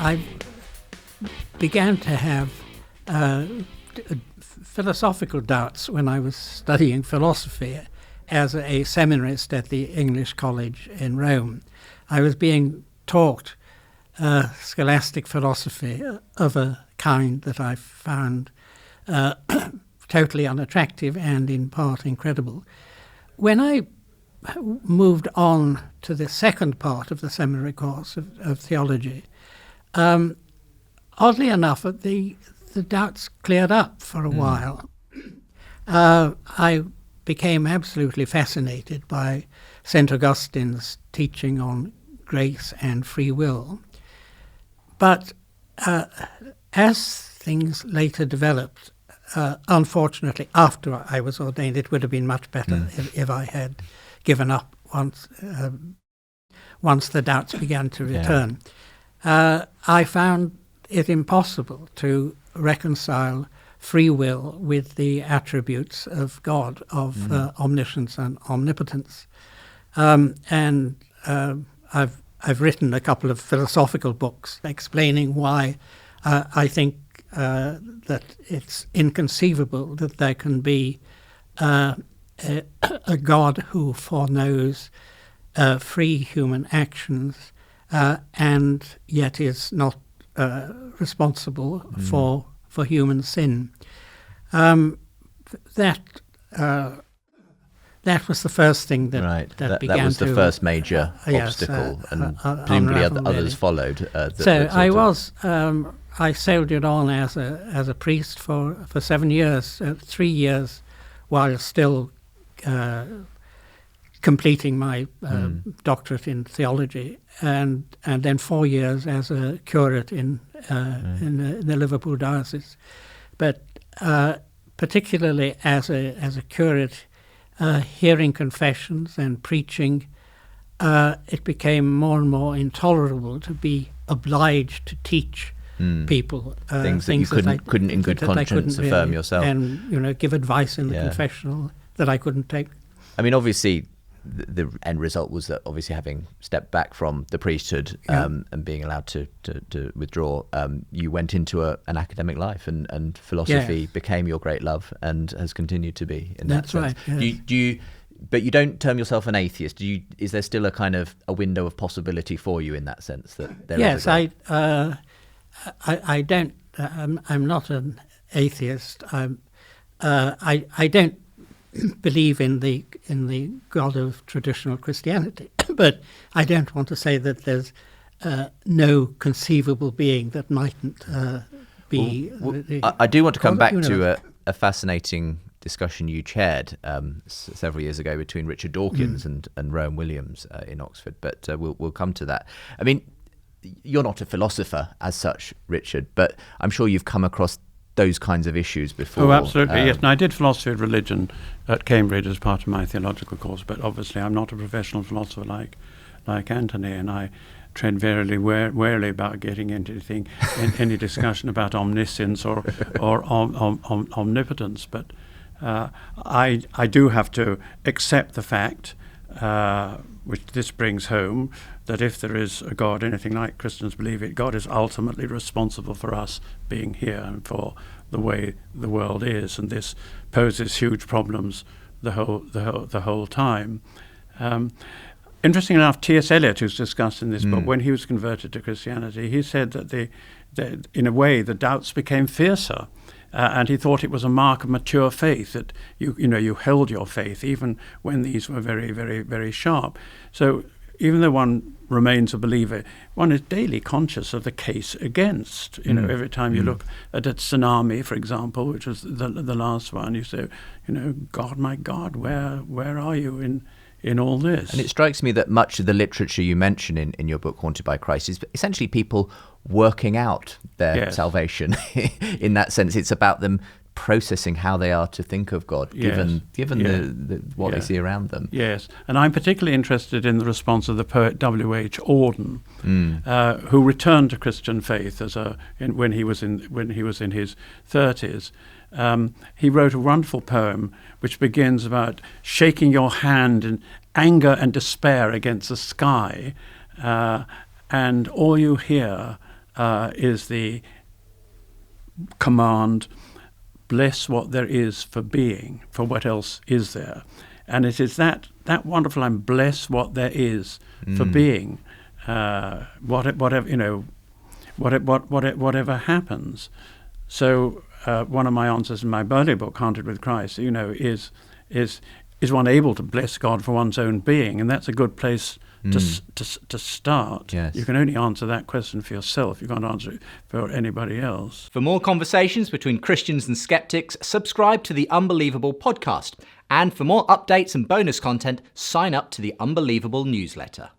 I began to have philosophical doubts when I was studying philosophy as a seminarist at the English College in Rome. I was being taught scholastic philosophy of a kind that I found totally unattractive and in part incredible. When I moved on to the second part of the seminary course of theology, oddly enough, the doubts cleared up for a while. I became absolutely fascinated by St. Augustine's teaching on grace and free will. But as things later developed, unfortunately, after I was ordained, it would have been much better if I had given up once the doubts began to return. I found it impossible to reconcile free will with the attributes of God, of omniscience and omnipotence. And I've written a couple of philosophical books explaining why I think that it's inconceivable that there can be a God who foreknows free human actions and yet is not responsible for human sin. That was the first thing that began to... That was the first major obstacle, and presumably others followed. I soldiered on as a priest for 7 years, 3 years, while still completing my doctorate in theology, and then 4 years as a curate in the Liverpool diocese. But particularly as a curate, hearing confessions and preaching, it became more and more intolerable to be obliged to teach people things that you couldn't in good conscience affirm yourself, and give advice in the confessional that I couldn't take. I mean, obviously, the end result was that, obviously, having stepped back from the priesthood and being allowed to withdraw, you went into an academic life, and philosophy became your great love and has continued to be. In that sense. Right. Yes. Do you? But you don't term yourself an atheist. Is there still a kind of a window of possibility for you in that sense that there is? Yes, I don't. I'm not an atheist. I don't believe in the God of traditional Christianity, but I don't want to say that there's no conceivable being that mightn't be. I do want to come back to a fascinating discussion you chaired several years ago between Richard Dawkins and Rowan Williams in Oxford, but we'll come to that. I mean, you're not a philosopher as such, Richard, but I'm sure you've come across those kinds of issues before. Oh, absolutely, yes. And I did philosophy of religion at Cambridge as part of my theological course, but obviously I'm not a professional philosopher like Anthony, and I tread very warily about getting into any discussion about omniscience or omnipotence. But I do have to accept the fact, which this brings home, that if there is a God, anything like Christians believe it, God is ultimately responsible for us being here and for the way the world is, and this poses huge problems the whole time. Interesting enough, T.S. Eliot, who's discussed in this book, when he was converted to Christianity, he said that in a way the doubts became fiercer. And he thought it was a mark of mature faith that you held your faith even when these were very, very, very sharp. So even though one remains a believer, one is daily conscious of the case against. Every time you look at a tsunami, for example, which was the last one, you say, God, my God, where are you in all this? And it strikes me that much of the literature you mention in your book, Haunted by Christ, is essentially people working out their salvation. In that sense, it's about them processing how they are to think of God, given what they see around them. Yes, and I'm particularly interested in the response of the poet W.H. Auden, who returned to Christian faith when he was in his 30s. He wrote a wonderful poem which begins about shaking your hand in anger and despair against the sky, and all you hear is the command, bless what there is for being, for what else is there. And it is that wonderful line, bless what there is for being, whatever happens. So one of my answers in my birthday book, Haunted with Christ, is one able to bless God for one's own being, and that's a good place to start. Yes. You can only answer that question for yourself. You can't answer it for anybody else. For more conversations between Christians and skeptics, subscribe to the Unbelievable podcast. And for more updates and bonus content, sign up to the Unbelievable newsletter.